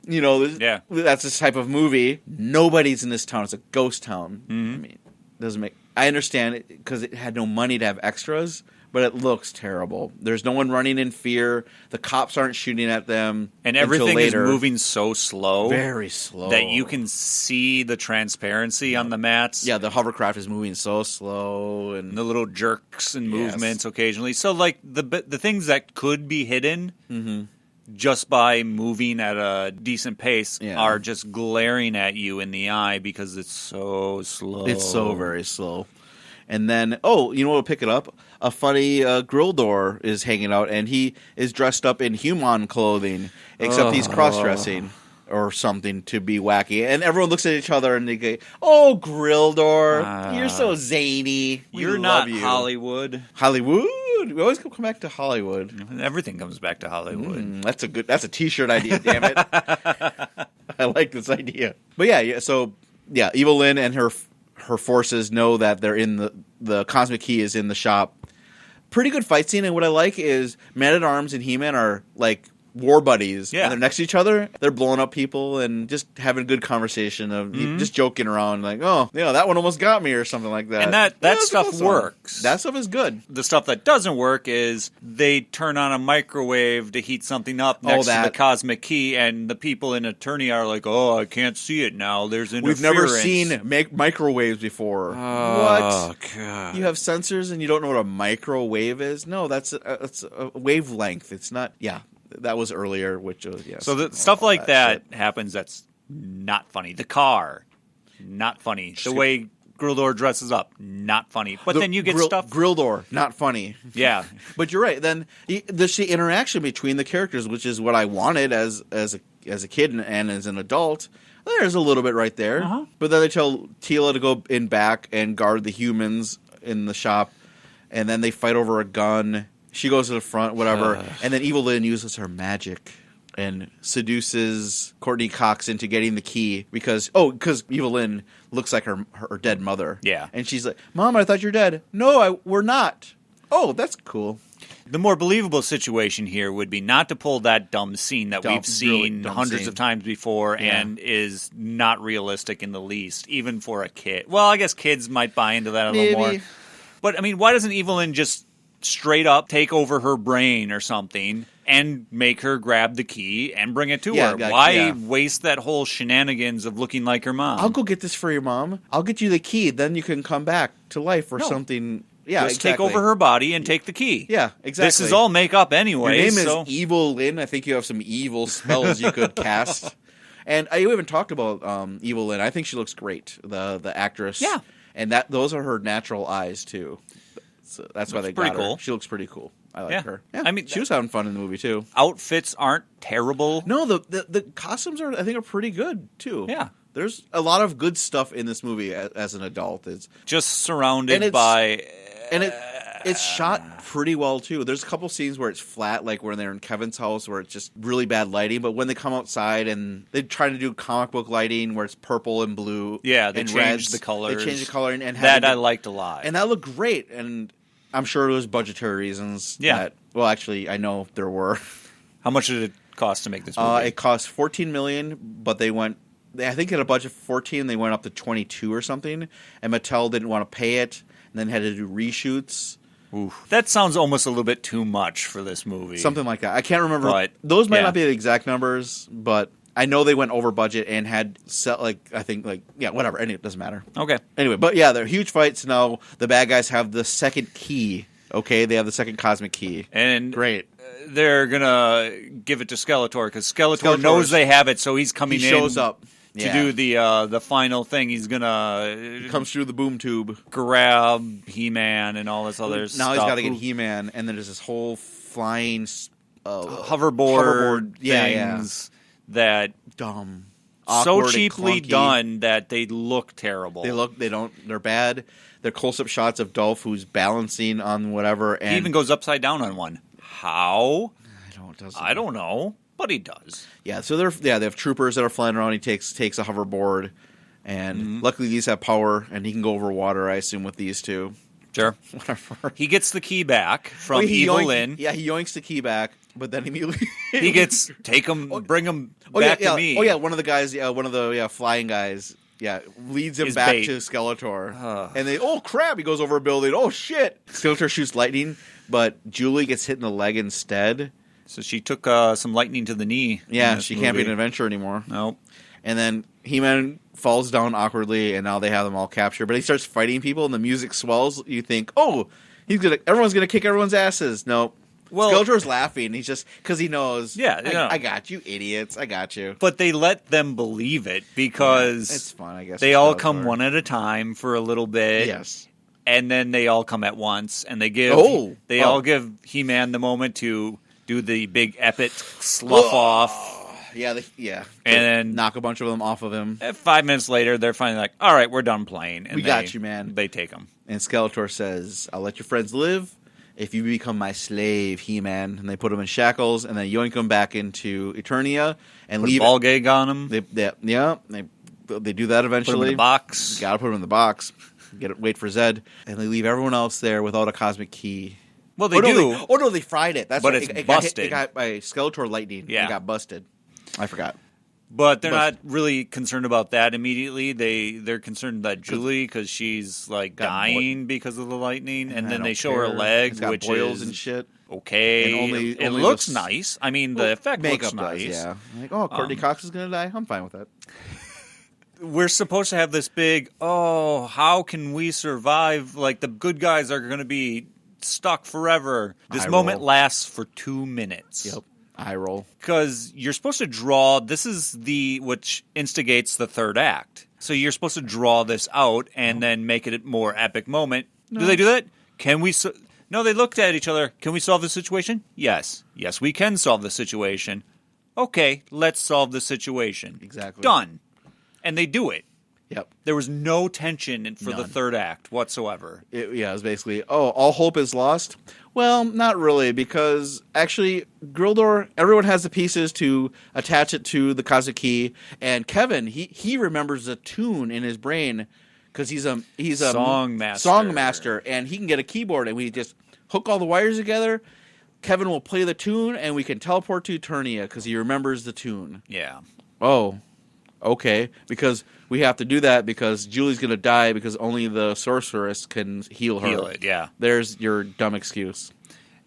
You know, that's this type of movie. Nobody's in this town. It's a ghost town. Mm-hmm. I mean, it doesn't make... I understand it because it had no money to have extras, but it looks terrible. There's no one running in fear. The cops aren't shooting at them. And everything is moving so slow. Very slow. That you can see the transparency on the mats. Yeah, the hovercraft is moving so slow. And the little jerks and movements occasionally. So, like, the things that could be hidden just by moving at a decent pace are just glaring at you in the eye because it's so slow. It's so very slow. And then, you know what will pick it up? A funny grill door is hanging out, and he is dressed up in human clothing, except he's cross-dressing or something to be wacky. And everyone looks at each other and they go, "Oh, grill door, you're so zany. You're not Hollywood." Hollywood? We always come back to Hollywood. Everything comes back to Hollywood. That's a T-shirt idea, damn it. I like this idea. But Evil-Lyn and her forces know that they're in the Cosmic Key is in the shop. Pretty good fight scene, and what I like is Man-at-Arms and He-Man are like war buddies. Yeah. And they're next to each other. They're blowing up people and just having a good conversation of just joking around like, that one almost got me or something like that. And that stuff works. That stuff is good. The stuff that doesn't work is they turn on a microwave to heat something up next to the Cosmic Key, and the people in Attorney are like, I can't see it now. There's interference. We've never seen microwaves before. What? God. You have sensors and you don't know what a microwave is? No, that's a wavelength. It's not... Yeah. That was earlier, which was, So the stuff like that happens that's not funny. The car, not funny. The way Grildor dresses up, not funny. But then you get stuff... Grildor, not funny. Yeah. But you're right. Then there's the interaction between the characters, which is what I wanted as a kid and as an adult. There's a little bit right there. Uh-huh. But then they tell Teela to go in back and guard the humans in the shop. And then they fight over a gun. She goes to the front, whatever, and then Evil-Lyn uses her magic and seduces Courtney Cox into getting the key because Evil-Lyn looks like her dead mother. Yeah. And she's like, "Mom, I thought you're dead." "No, we're not." "Oh, that's cool." The more believable situation here would be not to pull that dumb scene that we've seen hundreds of times before and is not realistic in the least, even for a kid. Well, I guess kids might buy into that a little more. But, I mean, why doesn't Evil-Lyn just straight up take over her brain or something and make her grab the key and bring it to her? Why waste that whole shenanigans of looking like her mom? "I'll go get this for your mom. I'll get you the key. Then you can come back to life or something." Yeah, just take over her body and take the key. Yeah, exactly. This is all makeup anyway. Your name is Evil-Lyn. I think you have some evil spells you could cast. And you haven't talked about Evil-Lyn. I think she looks great, the actress. Yeah. And those are her natural eyes, too. So that's why they got her. Cool. She looks pretty cool. I like her. Yeah, I mean, she was having fun in the movie too. Outfits aren't terrible. No, the costumes are pretty good too. Yeah, there's a lot of good stuff in this movie as an adult. It's just surrounded by, and it's shot pretty well too. There's a couple scenes where it's flat, like when they're in Kevin's house, where it's just really bad lighting. But when they come outside and they try to do comic book lighting, where it's purple and blue, they change the colors. They change the coloring, and that I liked a lot, and that looked great. And I'm sure it was budgetary reasons. Yeah. Well, actually, I know there were. How much did it cost to make this movie? It cost $14 million, but I think they had a budget for 14. They went up to 22 or something, and Mattel didn't want to pay it, and then had to do reshoots. Oof. That sounds almost a little bit too much for this movie. Something like that. I can't remember. But, those might not be the exact numbers, but I know they went over budget and had whatever. It doesn't matter. Okay. Anyway, but yeah, they're huge fights. Now the bad guys have the second key. Okay, they have the second cosmic key. And great. They're gonna give it to Skeletor because Skeletor knows they have it, so he's coming in. He shows up to do the final thing. He comes through the boom tube, grab He-Man and all this other stuff. Now he's got to get He-Man, and then there's this whole flying hoverboard things that dumb, so cheaply done that they look terrible. They're bad. they're close-up shots of Dolph who's balancing on whatever. And he even goes upside down on one. How? I don't know, but he does. Yeah, so they have troopers that are flying around. He takes a hoverboard, and luckily these have power, and he can go over water, I assume, with these two. Sure. Whatever. He gets the key back from Evil-Lyn. Yeah, he yoinks the key back, but then immediately he gets bring him back to me. Oh yeah, one of the guys, flying guys, leads him back bait. to Skeletor, and they, oh crap, he goes over a building. Oh shit, Skeletor shoots lightning, but Julie gets hit in the leg instead. So she took some lightning to the knee. Yeah, she can't be an adventurer anymore. Nope. And then He-Man falls down awkwardly, and now they have them all captured. But he starts fighting people, and the music swells. You think, oh, everyone's gonna kick everyone's asses. Nope. Well, Skeletor's laughing. He's just because he knows. Yeah, I got you, idiots. I got you. But they let them believe it because it's fun. I guess they all come one at a time for a little bit. Yes. And then they all come at once, and they all give He-Man the moment to do the big epic slough off. Yeah, and then knock a bunch of them off of him. 5 minutes later, they're finally like, all right, we're done playing. And we got you, man. They take him. And Skeletor says, I'll let your friends live if you become my slave, He-Man. And they put him in shackles, and then yoink him back into Eternia. And leave a ball gag on him. They do that eventually. Put him in the box. Gotta put him in the box. Wait for Zed. And they leave everyone else there without a cosmic key. Well, they do. They fried it. That's but right. It's busted. It got by Skeletor lightning. Yeah. It got busted. I forgot. But they're not really concerned about that immediately. They're concerned about Julie because she's like dying because of the lightning, and then they show her leg, which boils is and shit. Okay, and it looks nice. I mean, the effect looks nice. Yeah, like Courtney Cox is gonna die. I'm fine with that. We're supposed to have this big. Oh, how can we survive? Like the good guys are going to be stuck forever. This moment lasts for 2 minutes. Yep. Eye roll. Because you're supposed to draw, this is which instigates the third act. So you're supposed to draw this out and then make it a more epic moment. No. Do they do that? No, they looked at each other. Can we solve the situation? Yes. Yes, we can solve the situation. Okay, let's solve the situation. Exactly. Done. And they do it. Yep. There was no tension for the third act whatsoever. It was basically, all hope is lost. Well, not really, because actually, Grildor, everyone has the pieces to attach it to the Cosmic Key, and Kevin, he remembers the tune in his brain because he's a song master, and he can get a keyboard, and we just hook all the wires together. Kevin will play the tune, and we can teleport to Eternia because he remembers the tune. Yeah. Oh, okay, because we have to do that because Julie's going to die because only the sorceress can heal her. Heal it, yeah. There's your dumb excuse.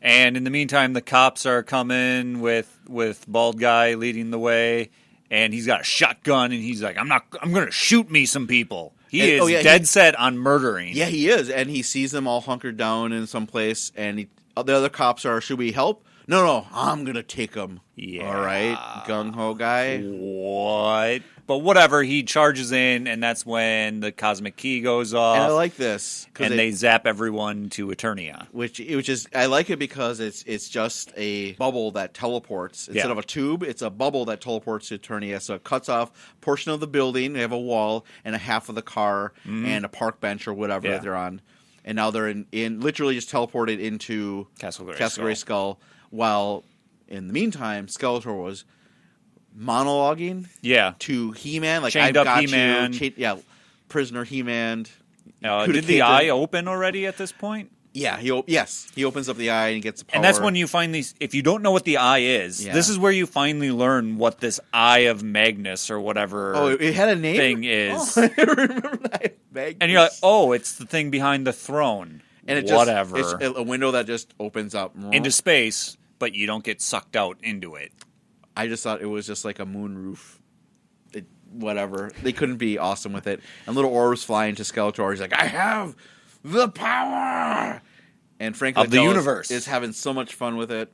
And in the meantime, the cops are coming with bald guy leading the way, and he's got a shotgun, and he's like, I'm going to shoot me some people. He is dead set on murdering. Yeah, he is, and he sees them all hunkered down in some place, and the other cops are, should we help? No, I'm going to take them. Yeah. All right, gung-ho guy. What? But whatever, he charges in, and that's when the Cosmic Key goes off. And I like this. And they zap everyone to Eternia. Which is, I like it because it's just a bubble that teleports. Instead of a tube, it's a bubble that teleports to Eternia. So it cuts off a portion of the building. They have a wall and a half of the car and a park bench or whatever that they're on. And now they're in literally just teleported into Castle Gray Skull. While in the meantime, Skeletor was monologuing to He-Man. Like, chained I've up got He-Man. you. Prisoner He-Man. Did the eye open already at this point? Yeah, he opens up the eye and gets the power. And that's when you find these, if you don't know what the eye is, this is where you finally learn what this Eye of Magnus or whatever it had a name? Thing is. Oh, I remember that. Magnus. And you're like, oh, it's the thing behind the throne. And it's a window that just opens up. Into space, but you don't get sucked out into it. I just thought it was just like a moon roof. Whatever. They couldn't be awesome with it. And little orbs fly into Skeletor. He's like, I have the power! And Frank of the universe is having so much fun with it.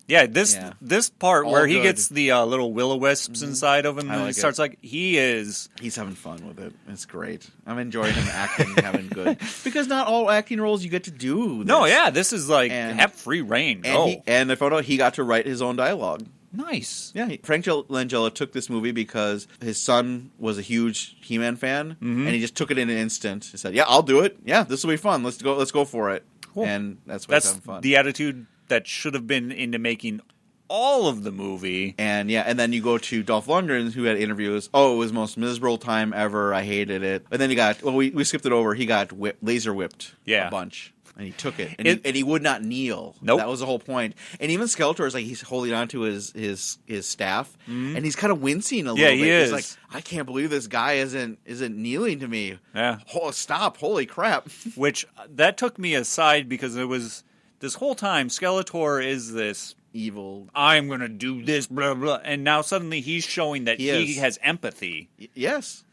Yeah, this part where he gets the little will-o-wisps inside of him and he starts he's having fun with it. It's great. I'm enjoying him acting and having good. Because not all acting roles you get to do this. No, yeah, this is have free reign. And I found out he got to write his own dialogue. Nice. Yeah, Frank Langella took this movie because his son was a huge He-Man fan, and he just took it in an instant. He said, "Yeah, I'll do it. Yeah, this will be fun. Let's go for it." Cool. And that's why it's having fun. The attitude that should have been into making all of the movie. And then you go to Dolph Lundgren, who had interviews. Oh, it was the most miserable time ever. I hated it. And then we skipped it over. He got laser whipped a bunch. And he took it. And he would not kneel. Nope. That was the whole point. And even Skeletor is like, he's holding on to his staff. Mm-hmm. And he's kind of wincing a little bit. He is. He's like, I can't believe this guy isn't kneeling to me. Yeah. Oh, stop. Holy crap. Which, that took me aside because it was, this whole time, Skeletor is this evil. I'm going to do this, blah, blah. And now suddenly he's showing that he has empathy. Yes.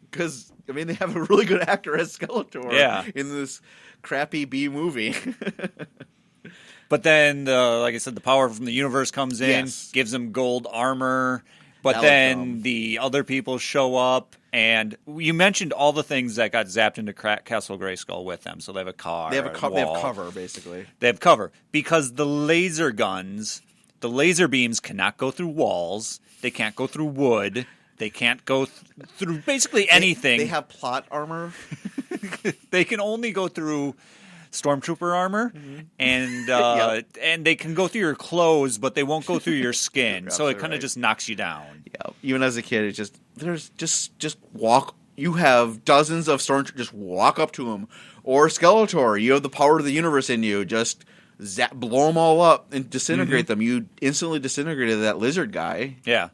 Because, I mean, they have a really good actor as Skeletor in this crappy B movie. But then, like I said, the power from the universe comes in, gives him gold armor. But then the other people show up, and you mentioned all the things that got zapped into Castle Grayskull with them. So they have a car, they have cover, basically. They have cover because the laser guns, the laser beams cannot go through walls. They can't go through wood. They can't go through basically anything. They have plot armor. They can only go through stormtrooper armor, and and they can go through your clothes, but they won't go through your skin. So it kind of just knocks you down. Yeah, even as a kid, it's just walk. You have dozens of stormtroopers. Just walk up to them, or Skeletor. You have the power of the universe in you. Just blow them all up and disintegrate them. You instantly disintegrated that lizard guy. Yeah.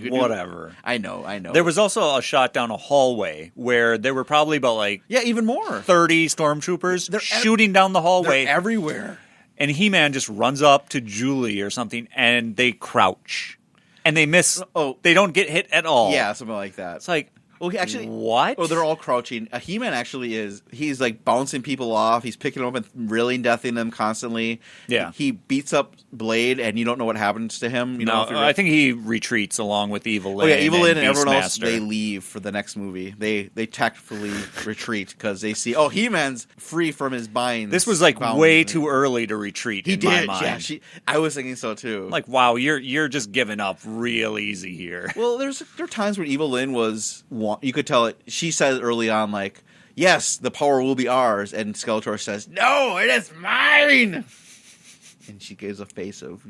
Whatever. I know. There was also a shot down a hallway where there were probably about even more 30 stormtroopers shooting down the hallway. They're everywhere. And He-Man just runs up to Julie or something, and they crouch. And they miss. Oh, they don't get hit at all. Yeah, something like that. It's like, actually, what? Oh, they're all crouching. He-Man actually is. He's like bouncing people off. He's picking them up and really deathing them constantly. Yeah. He beats up Blade, and you don't know what happens to him. I think he retreats along with Evil-Lyn. Oh yeah, Evil-Lyn and everyone else. They leave for the next movie. They tactfully retreat because they see He-Man's free from his binds. This was way too early to retreat. My mind. Yeah. I was thinking so too. Like, wow, you're just giving up real easy here. Well, there are times when Evil-Lyn was. You could tell it. She said early on, like, "Yes, the power will be ours," and Skeletor says, "No, it is mine." And she gives a face of,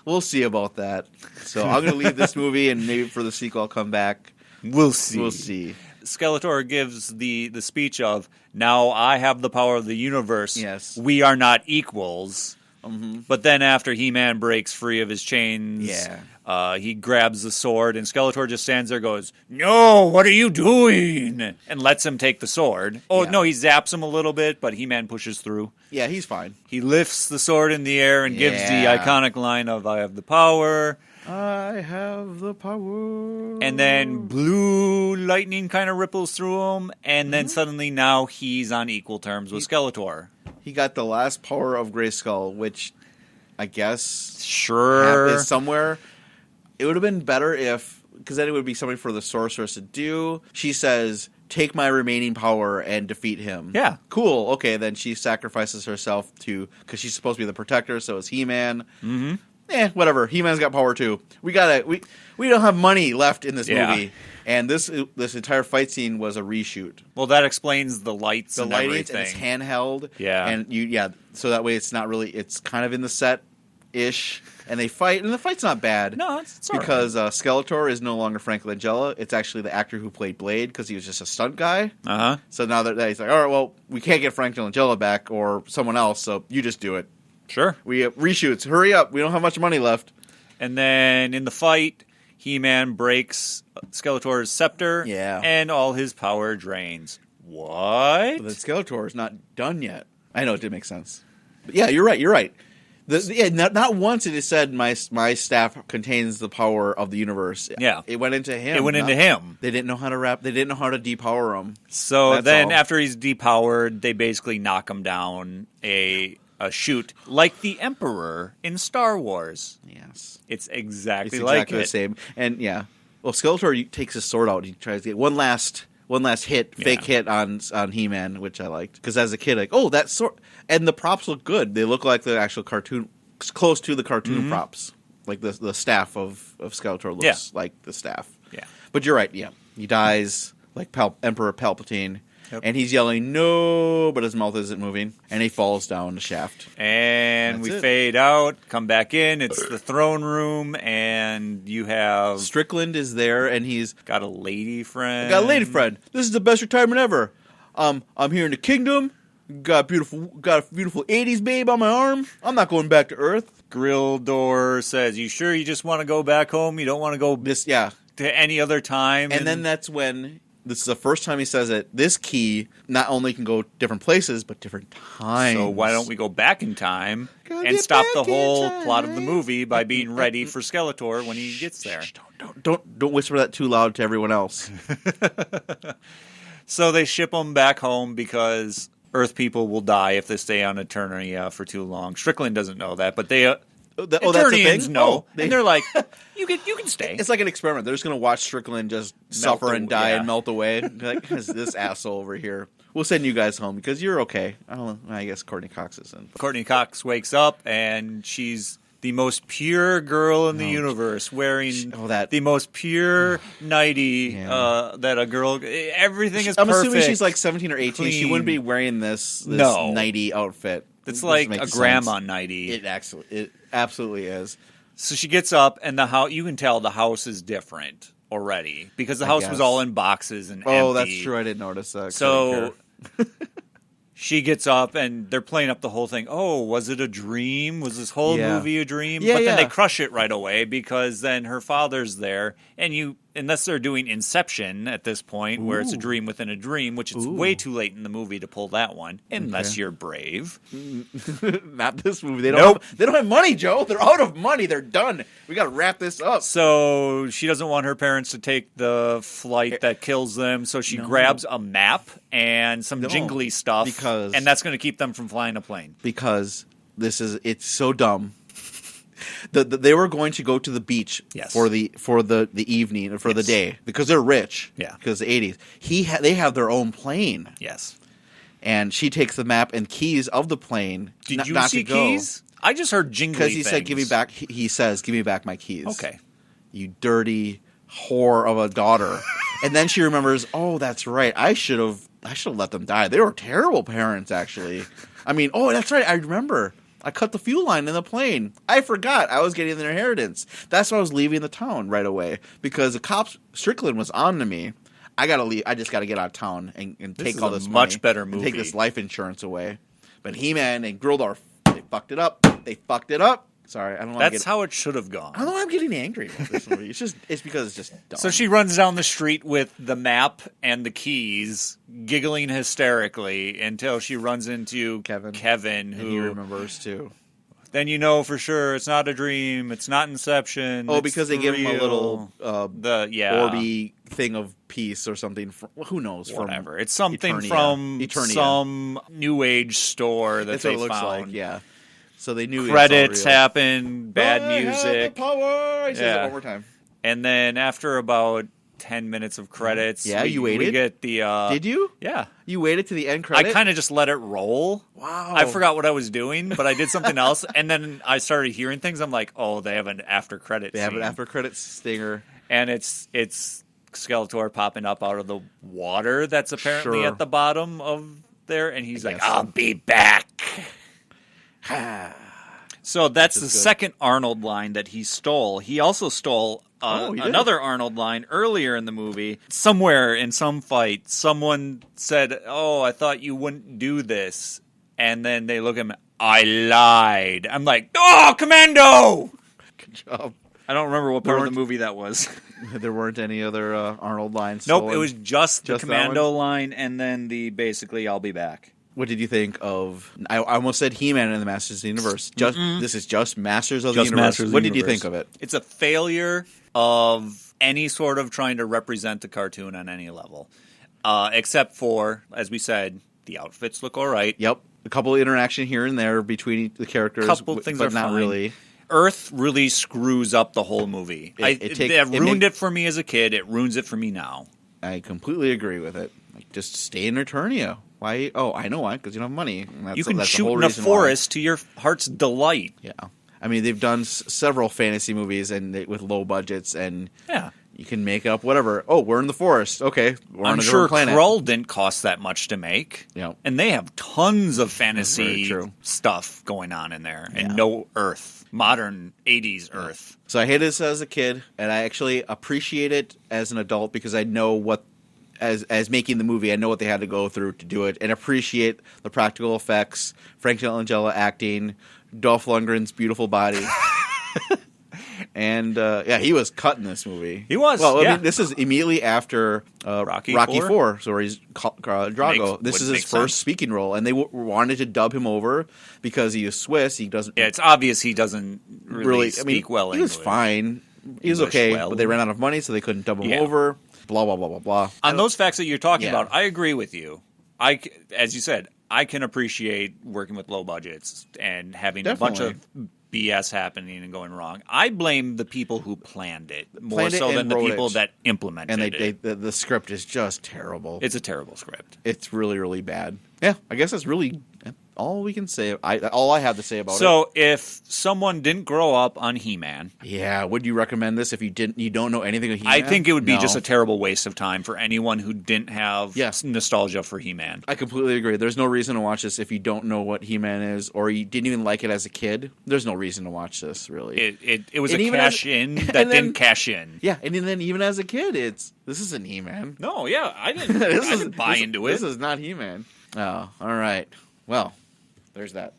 we'll see about that. So I'm going to leave this movie, and maybe for the sequel I'll come back. We'll see. We'll see. Skeletor gives the speech of, now I have the power of the universe. Yes. We are not equals. Mm-hmm. But then after He-Man breaks free of his chains, he grabs the sword, and Skeletor just stands there and goes, "No, what are you doing?" and lets him take the sword. No, he zaps him a little bit, but He-Man pushes through. Yeah, he's fine. He lifts the sword in the air and gives the iconic line of, "I have the power. I have the power." And then blue lightning kind of ripples through him, and then suddenly now he's on equal terms with Skeletor. He got the last power of Grayskull, which I guess is somewhere. It would have been better because then it would be something for the sorceress to do. She says, "Take my remaining power and defeat him." Yeah. Cool. Okay, then she sacrifices herself because she's supposed to be the protector, so is He-Man. Mm-hmm. Whatever. He-Man's got power too. We don't have money left in this movie. And this entire fight scene was a reshoot. Well, that explains the lights and everything. And it's handheld. Yeah. And so that way it's not really, it's kind of in the set-ish. And they fight, and the fight's not bad. No, it's all because Skeletor is no longer Frank Langella. It's actually the actor who played Blade because he was just a stunt guy. Uh-huh. So now that he's like, all right, well, we can't get Frank Langella back or someone else, so you just do it. Sure. We reshoots. Hurry up. We don't have much money left. And then in the fight, He-Man breaks Skeletor's scepter, and all his power drains. What? But the Skeletor is not done yet. I know, it did make sense. But yeah, you're right. Not once did it said my staff contains the power of the universe. Yeah, it went into him. They didn't know how to They didn't know how to depower him. So then, after he's depowered, they basically knock him down a chute, like the Emperor in Star Wars. Yes, it's exactly the same. And Skeletor takes his sword out. He tries to get one last fake hit on He-Man, which I liked because as a kid, that sword. And the props look good. They look like the actual cartoon, close to the cartoon props. Like the staff of Skeletor looks like the staff. Yeah. But you're right. Yeah, he dies like Emperor Palpatine. Yep. And he's yelling, no, but his mouth isn't moving. And he falls down the shaft. And we fade out, come back in. It's the throne room, and you have... Strickland is there, and he's... Got a lady friend. This is the best retirement ever. I'm here in the kingdom. Got a beautiful 80s babe on my arm. I'm not going back to Earth. Grill door says, you sure you just want to go back home? You don't want to go to any other time? And then that's when... This is the first time he says it. This key not only can go different places, but different times. So why don't we go back in time and stop the whole plot of the movie by being ready for Skeletor when he gets there? Shh, don't whisper that too loud to everyone else. So they ship him back home because Earth people will die if they stay on Eternia for too long. Strickland doesn't know that, but they... Eternians know, and they're like, you can stay. It's like an experiment. They're just going to watch Strickland just suffer and die and melt away. Like, this asshole over here. We'll send you guys home because you're okay. I guess Courtney Cox isn't. Courtney Cox wakes up, and she's the most pure girl in the universe, wearing the most pure nightie that a girl... Everything is perfect. I'm assuming she's like 17 or 18. Clean. She wouldn't be wearing this nightie outfit. It's like a grandma nightie. It absolutely is. So she gets up, and you can tell the house is different already because the house was all in boxes and empty. That's true. I didn't notice that. So she gets up, and they're playing up the whole thing. Oh, was it a dream? Was this whole movie a dream? But then they crush it right away because then her father's there, and unless they're doing Inception at this point, where it's a dream within a dream, which it's way too late in the movie to pull that one, unless you're brave. Not this movie. They don't have money, Joe. They're out of money. They're done. We got to wrap this up. So she doesn't want her parents to take the flight that kills them, so she grabs a map and some jingly stuff, and that's going to keep them from flying a plane. Because it's so dumb. They were going to go to the beach for the evening or for the day because they're rich. Yeah, because the 80s. They have their own plane. Yes, and she takes the map and keys of the plane. Did you see keys? I just heard jingly because he said, "Give me back." He says, "Give me back my keys." Okay, you dirty whore of a daughter. And then she remembers, "Oh, that's right. I should have let them die. They were terrible parents, actually." I mean, that's right. I remember. I cut the fuel line in the plane. I forgot I was getting their inheritance. That's why I was leaving the town right away because the cops, Strickland was on to me. I gotta leave. I just gotta get out of town and take all this money. Much better movie. And take this life insurance away. But He-Man and Grildor, they fucked it up. Sorry, I don't know. That's how it should have gone. I don't know why I'm getting angry about this movie. It's because it's just dumb. So she runs down the street with the map and the keys, giggling hysterically until she runs into Kevin, who and he remembers too. Then you know for sure it's not a dream, it's not Inception. Oh, because they give him a little orby thing of peace or something. Who knows? Whatever. It's something from some new age store that they found. Like, yeah. So they knew credits happen, bad music. The power. He says it one more time. And then after about 10 minutes of credits, you waited. We get the. Did you? Yeah, you waited to the end credit. I kind of just let it roll. Wow. I forgot what I was doing, but I did something else, and then I started hearing things. I'm like, oh, they have an after credit. They have an after credit stinger, and it's Skeletor popping up out of the water that's apparently at the bottom of there, and he's like, "I'll be back." So that's the second Arnold line that he stole. He also stole another Arnold line earlier in the movie. Somewhere in some fight, someone said, "Oh, I thought you wouldn't do this," and then they look at him. I lied. I'm like, "Oh, Commando!" Good job. I don't remember what part of the movie that was. There weren't any other Arnold lines. Nope, it was just the Commando line, and then the basically "I'll be back." What did you think of? I almost said He-Man in the Masters of the Universe. This is just Masters of the Universe. What did you think of it? It's a failure of any sort of trying to represent the cartoon on any level, except for, as we said, the outfits look all right. Yep, a couple of interaction here and there between the characters. Couple things but are not fine. Really. Earth really screws up the whole movie. It ruined it for me as a kid. It ruins it for me now. I completely agree with it. Like, just stay in Eternia. Why? Oh, I know why. Because you don't have money. You can shoot in a forest to your heart's delight. Yeah. I mean, they've done several fantasy movies with low budgets, and you can make up whatever. Oh, we're in the forest. Okay, we're on a different planet. I'm sure Krull didn't cost that much to make. Yeah. And they have tons of fantasy stuff going on in there, and no Earth, modern 80s Earth. So I hated this as a kid, and I actually appreciate it as an adult because I know what, as making the movie, I know what they had to go through to do it, and appreciate the practical effects, Frank Langella acting, Dolph Lundgren's beautiful body. And, he was cut in this movie. He was, Well, I mean, this is immediately after Rocky IV, so where he's Drago. This is his first speaking role, and they wanted to dub him over because he is Swiss. He doesn't... Yeah, it's obvious he doesn't really speak well English. He was fine. He was okay, but they ran out of money, so they couldn't dub him over. Blah, blah, blah, blah, blah. On those facts that you're talking about, I agree with you. As you said, I can appreciate working with low budgets and having a bunch of BS happening and going wrong. I blame the people who planned it more so than the people that implemented it. And the script is just terrible. It's a terrible script. It's really, really bad. Yeah, I guess that's really all we can say. All I have to say about it. So, if someone didn't grow up on He-Man, would you recommend this if you don't know anything of He-Man? I think it would be just a terrible waste of time for anyone who didn't have nostalgia for He-Man. I completely agree. There's no reason to watch this if you don't know what He-Man is, or you didn't even like it as a kid. There's no reason to watch this, really. It was a cash-in that didn't cash in. Yeah, and then even as a kid, this isn't He-Man. No, I didn't buy into it. This is not He-Man. Oh, all right. Well, there's that.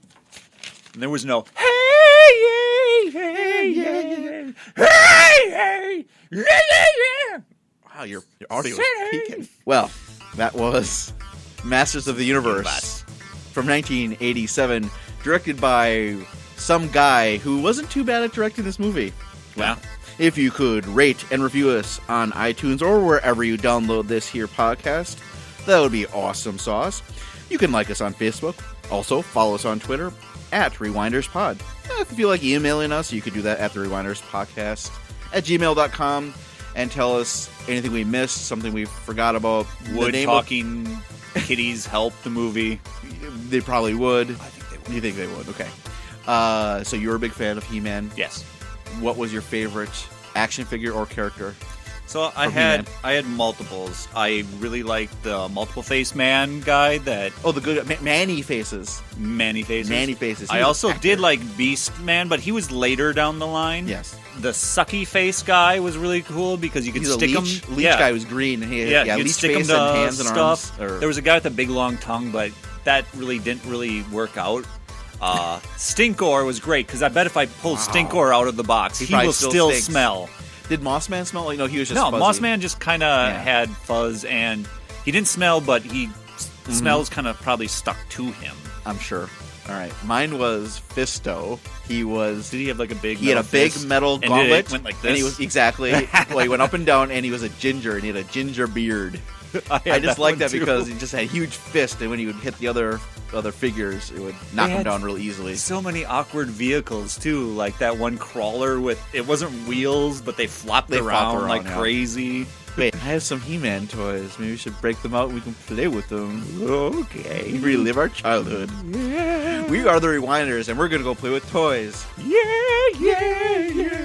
And there was no hey, hey, hey, hey, hey. Wow, your audio is peaking. Well, that was Masters of the Universe from 1987, directed by some guy who wasn't too bad at directing this movie. Wow. If you could rate and review us on iTunes or wherever you download this here podcast, that would be awesome sauce. You can like us on Facebook. Also, follow us on Twitter at RewindersPod. If you feel like emailing us, you could do that at the RewindersPodcast at gmail.com and tell us anything we missed, something we forgot about. Would talking kitties help the movie? They probably would. I think they would. You think they would? Okay. So you're a big fan of He-Man? Yes. What was your favorite action figure or character? So I had multiples. I really liked the multiple face man guy that... Oh, the good Manny Faces. Manny Faces. I also did like Beast Man, but he was later down the line. Yes. The sucky face guy was really cool because you could stick him. Leech guy was green. And he had leech stick face him to and hands and arms. There was a guy with a big long tongue, but that really didn't work out. Stinkgore was great because I bet if I pulled Stinkgore out of the box, he will still smell. Did Mossman smell? Like, no, he was just fuzzy. Mossman just kind of had fuzz, and he didn't smell, but he smells kind of probably stuck to him. I'm sure. All right, mine was Fisto. Did he have like a big? He had a big metal gauntlet. It went like this. And he was well, he went up and down, and he was a ginger, and he had a ginger beard. I just liked that because he just had a huge fist, and when he would hit the other figures, it would knock him down real easily. So many awkward vehicles too, like that one crawler with it wasn't wheels, but they flopped around like crazy. Wait, I have some He-Man toys. Maybe we should break them out and we can play with them. Okay. Relive our childhood. Yeah. We are the Rewinders, and we're going to go play with toys. Yeah, yeah, yeah.